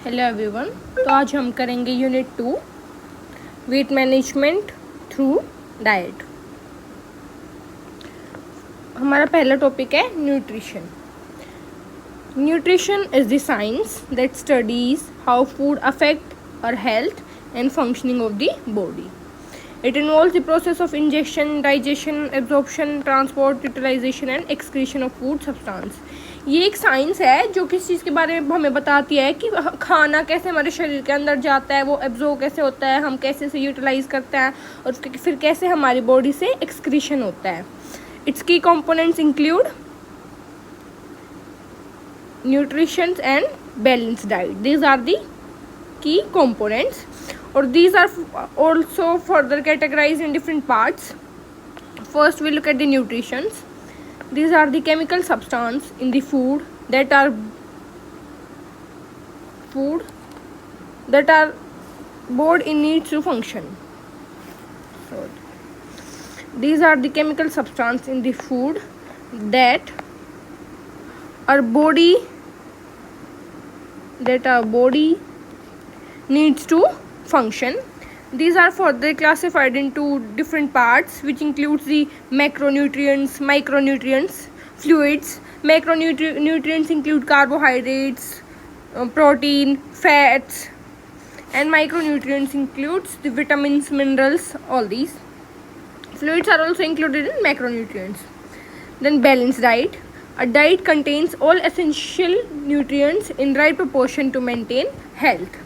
Hello everyone. तो आज हम करेंगे unit 2 weight management through diet. हमारा पहला टॉपिक है nutrition. Nutrition is the science that studies how food affect our health and functioning of the body. It involves the process of ingestion, digestion, absorption, transport, utilization and excretion of food substance. ये एक science है जो किस चीज़ के बारे में हमें बताती है कि खाना कैसे हमारे शरीर के अंदर जाता है, वो एब्जॉर्ब कैसे होता है, हम कैसे से यूटिलाइज करते हैं और फिर कैसे हमारी बॉडी से एक्सक्रीशन होता है. Its key components include nutrition and balance diet. These are the key components, or these are also further categorized in different parts. First we look at the nutritions. These are the chemical substance in the food that are body needs to function. So these are the chemical substance in the food that our body needs to function. These are further classified into different parts, which includes the macronutrients, micronutrients, fluids. Macronutrients include carbohydrates, protein, fats, and micronutrients includes the vitamins, minerals, all these. Fluids are also included in macronutrients. Then balanced diet. A diet contains all essential nutrients in right proportion to maintain health.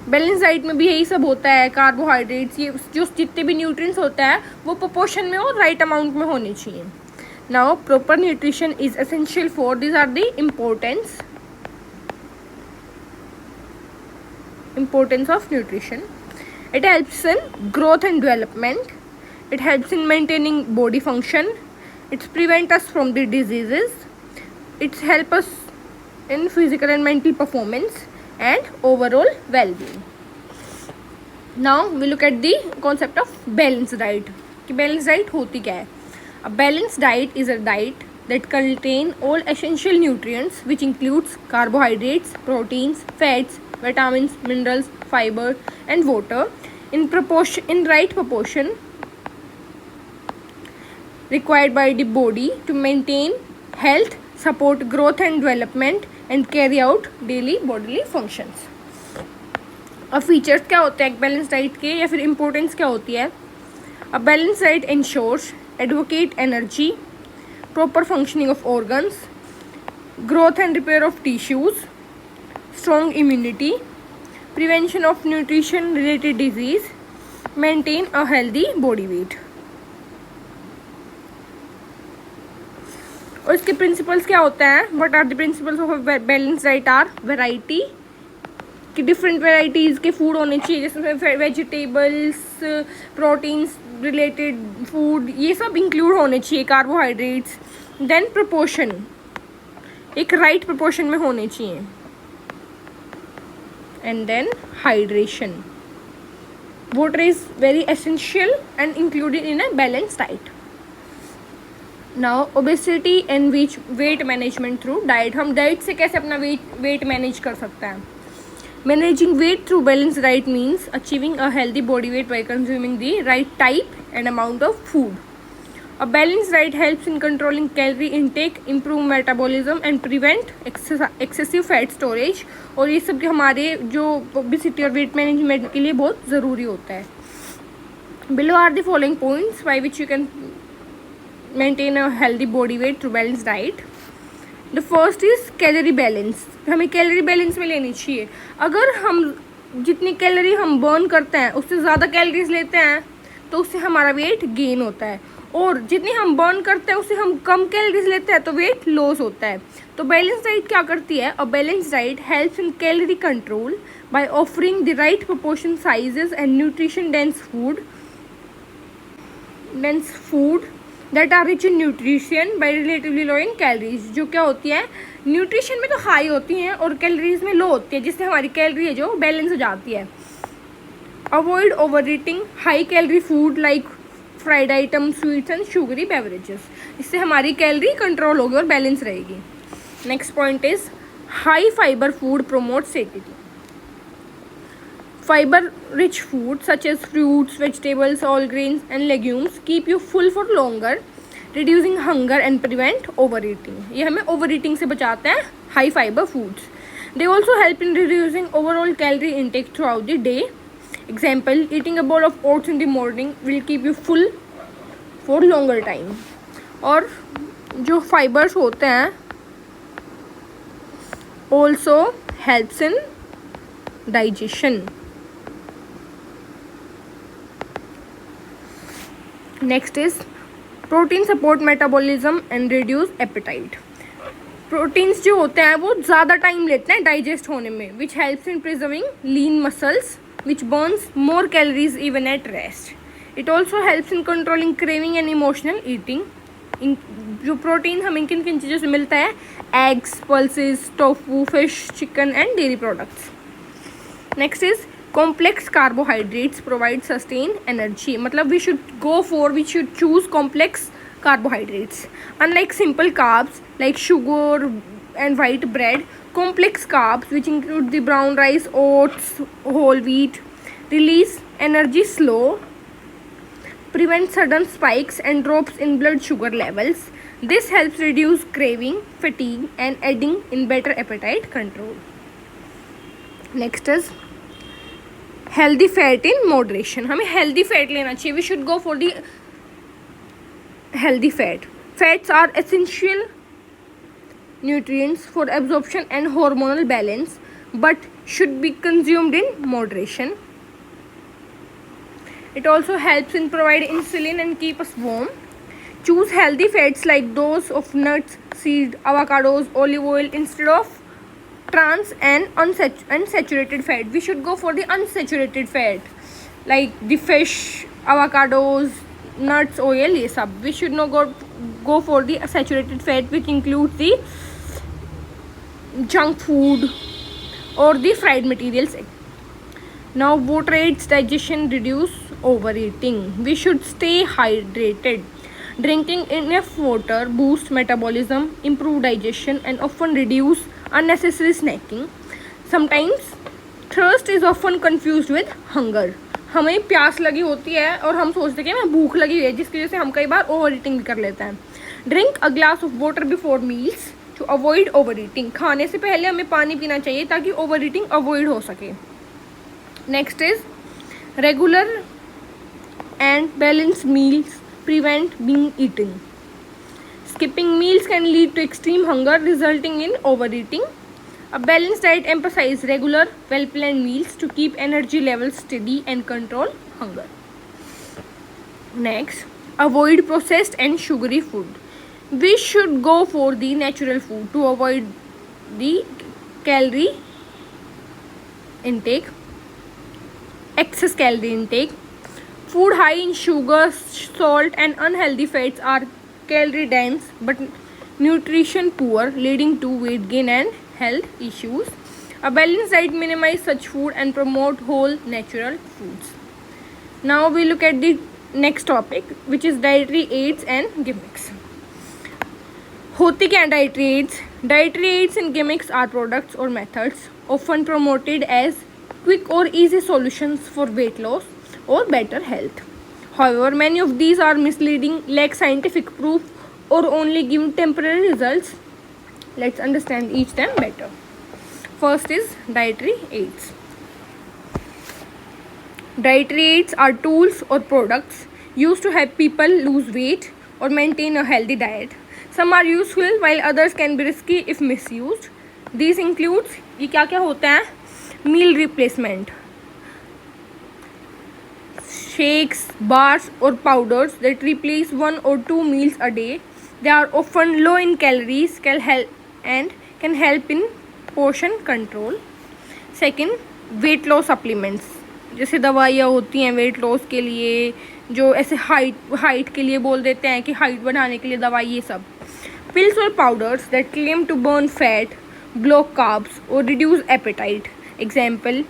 Balance diet में भी यही सब होता है. Carbohydrates, ये जो जितने भी न्यूट्रिएंट्स होता है वो प्रोपोर्शन में और राइट अमाउंट में होने चाहिए. Now proper nutrition is essential for this are the importance of nutrition. It helps in growth and development. It helps in maintaining body function. It prevents us from the diseases. It helps us in physical and mental performance and overall well-being. Now we look at the concept of balanced diet. कि balanced diet होती क्या है? A balanced diet is a diet that contain all essential nutrients, which includes carbohydrates, proteins, fats, vitamins, minerals, fiber, and water in right proportion required by the body to maintain health, support growth and development, and carry out daily bodily functions. अब features क्या होते हैं एक balance diet के, या फिर importance क्या होती है? A balance diet ensures advocate energy, proper functioning of organs, growth and repair of tissues, strong immunity, prevention of nutrition related disease, maintain a healthy body weight. और इसके प्रिंसिपल्स क्या होते हैं? What are the principles of balance diet? Are variety, कि different varieties के food होने चाहिए, जैसे वेजिटेबल्स, प्रोटीन्स रिलेटेड फूड, ये सब इंक्लूड होने चाहिए, कार्बोहाइड्रेट्स. देन प्रोपोर्शन, एक राइट प्रोपोर्शन में होने चाहिए. And then hydration. Water is very essential and included in a balance diet. Now obesity and weight management through diet. हम डाइट से कैसे अपना वेट मैनेज कर सकते हैं? Managing weight through balance diet means achieving a healthy body weight by consuming the right type and amount of food. A balance diet helps in controlling calorie intake, improve metabolism and prevent excessive fat storage. और ये सब हमारे जो obesity और weight management के लिए बहुत ज़रूरी होता है. Below are the following points by which you can maintain a healthy body weight through balanced diet. The first is calorie balance. हमें कैलोरी बैलेंस में लेनी चाहिए. अगर हम जितनी कैलोरी हम बर्न करते हैं उससे ज़्यादा कैलोरीज लेते हैं तो उससे हमारा वेट गेन होता है, और जितनी हम बर्न करते हैं उससे हम कम कैलोरीज लेते हैं तो वेट लॉस होता है. तो बैलेंस डाइट क्या करती है? A balance diet helps in calorie control by offering the right proportion sizes and nutrition dense food that are rich in nutrition by relatively low in calories. जो क्या होती है, न्यूट्रिशन में तो हाई होती हैं और कैलोरीज में लो होती है, जिससे हमारी कैलोरी है जो बैलेंस हो जाती है. Avoid over eating high calorie food like fried item, sweets and sugary beverages. इससे हमारी कैलोरी कंट्रोल होगी और बैलेंस रहेगी. Next point is high fibre food promote satiety. Fiber-rich foods such as fruits, vegetables, all grains and legumes keep you full for longer, reducing hunger and prevent overeating. ये हमें overeating से बचाते हैं high fiber foods. They also help in reducing overall calorie intake throughout the day. Example, eating a bowl of oats in the morning will keep you full for longer time. और जो fibers होते हैं also helps in digestion. Next is protein support metabolism and reduce appetite. Proteins जो होते हैं वो ज़्यादा time लेते हैं डाइजेस्ट होने में, which helps in preserving lean muscles which Burns more calories even at rest. It also helps in controlling craving and emotional eating. जो प्रोटीन हमें किन किन चीज़ों से मिलता है? Eggs, pulses, tofu, fish, chicken and dairy products. Next is complex carbohydrates provide sustained energy. मतलब we should choose complex carbohydrates. Unlike simple carbs like sugar and white bread, complex carbs which include the brown rice, oats, whole wheat release energy slow, prevent sudden spikes and drops in blood sugar levels. This helps reduce craving, fatigue and aiding in better appetite control. Next is healthy fat in moderation. हमें healthy fat लेना चाहिए. We should go for the healthy fat. Fats are essential nutrients for absorption and hormonal balance but should be consumed in moderation. It also helps in provide insulin and keep us warm. Choose healthy fats like those of nuts, seeds, avocados, olive oil instead of trans and unsaturated fat. We should go for the unsaturated fat like the fish, avocados, nuts, oil, ये सब. We should not go for the saturated fat which includes the junk food or the fried materials. Now water aids digestion, reduce overeating. We should stay hydrated. Drinking enough water boosts metabolism, improve digestion and often reduce unnecessary snacking. Sometimes thirst is often confused with hunger. हमें प्यास लगी होती है और हम सोचते हैं कि हमें भूख लगी है, जिसकी वजह से हम कई बार ओवर ईटिंग भी कर लेते हैं. Drink a glass of water before meals to avoid over eating. खाने से पहले हमें पानी पीना चाहिए ताकि ओवर ईटिंग अवॉइड हो सके. Next is regular and balanced meals prevent being eaten. Skipping meals can lead to extreme hunger resulting in overeating. A balanced diet emphasizes regular, well-planned meals to keep energy levels steady and control hunger. Next, avoid processed and sugary food. We should go for the natural food to avoid the calorie intake, excess calorie intake. Food high in sugar, salt and unhealthy fats are calorie dense but nutrition poor, leading to weight gain and health issues. A balanced diet minimizes such food and promote whole natural foods. Now we look at the next topic, which is dietary aids and gimmicks. होती क्या dietary aids? Dietary aids and gimmicks are products or methods often promoted as quick or easy solutions for weight loss or better health. However, many of these are misleading, lack scientific proof, or only give temporary results. Let's understand each them better. First is dietary aids. Dietary aids are tools or products used to help people lose weight or maintain a healthy diet. Some are useful while others can be risky if misused. These includes, ये क्या क्या होता है? Meal replacement, shakes, bars or powders that replace 1 or 2 meals a day. They are often low in calories, can help in portion control. Second, weight loss supplements. जैसे दवाइयाँ होती हैं weight loss के लिए, जो ऐसे हाइट के लिए बोल देते हैं कि हाइट बढ़ाने के लिए दवाई, ये सब. Pills or powders that claim to burn fat, block carbs or reduce appetite. Example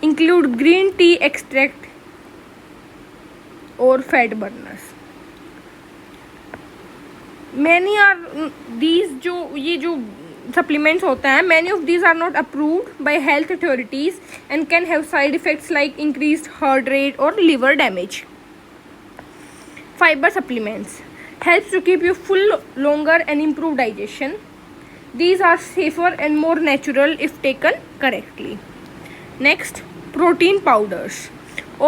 include green tea extract or fat burners. Many are these जो सप्लीमेंट्स होता है, many of these are not approved by health authorities and can have side effects like increased heart rate और liver damage. Fiber supplements helps to keep you full longer and improve digestion. These are safer and more natural if taken correctly. Next, protein powders,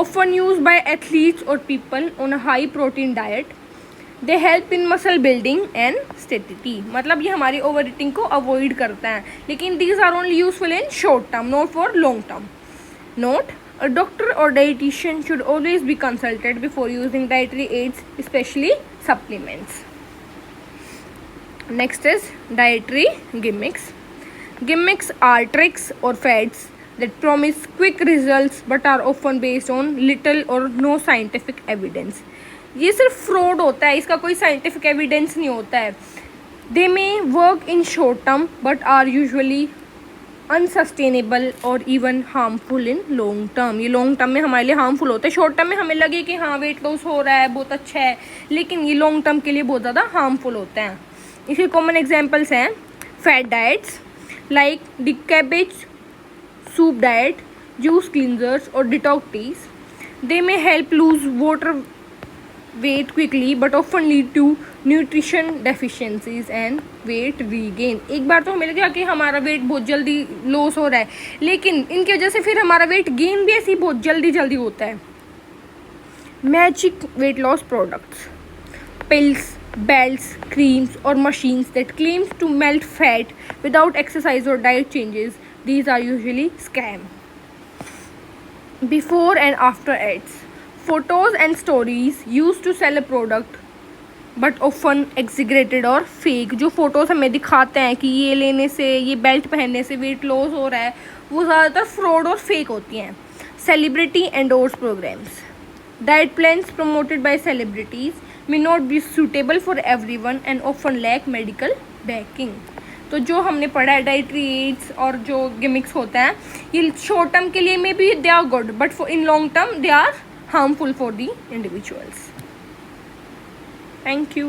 often used by athletes or people on a high protein diet. They help in muscle building and satiety. मतलब ये हमारी over eating को avoid करता है, लेकिन these are only useful in short term, not for long term. Note: a doctor or dietitian should always be consulted before using dietary aids, especially supplements. Next is dietary gimmicks. Gimmicks are tricks or fads that promise quick results but are often based on little or no scientific evidence. ये सिर्फ fraud होता है, इसका कोई scientific evidence नहीं होता है. They may work in short term but are usually unsustainable और even harmful in long term. ये लॉन्ग टर्म में हमारे लिए हार्मफुल होता है. शॉर्ट टर्म में हमें लगे कि हाँ वेट लॉस हो रहा है, बहुत अच्छा है, लेकिन ये लॉन्ग टर्म के लिए बहुत ज़्यादा हार्मफुल होते हैं. इसके कॉमन एग्जांपल्स हैं fat diets like the cabbage soup diet, juice cleansers और detox teas. They may help lose water weight quickly but often lead to nutrition deficiencies and weight regain. एक बार तो हमें लगा कि हमारा वेट बहुत जल्दी लॉस हो रहा है, लेकिन इनकी वजह से फिर हमारा वेट गेन भी ऐसी बहुत जल्दी होता है. Magic weight loss products, pills, belts, creams और machines that claims to melt fat without exercise or diet changes. These are usually scam. Before and after ads, photos and stories used to sell a product but often exaggerated और fake. जो photos हमें दिखाते हैं कि ये लेने से, ये बेल्ट पहनने से वेट लॉस हो रहा है, वो ज़्यादातर फ्रॉड और फेक होती हैं. Celebrity endorse programs, diet plans promoted by celebrities may not be suitable for everyone and often lack medical backing. तो जो हमने पढ़ा है डाइटरी एड्स और जो गिमिक्स होता है, ये शॉर्ट टर्म के लिए may be they are good but for in long term they are harmful for the individuals. Thank you.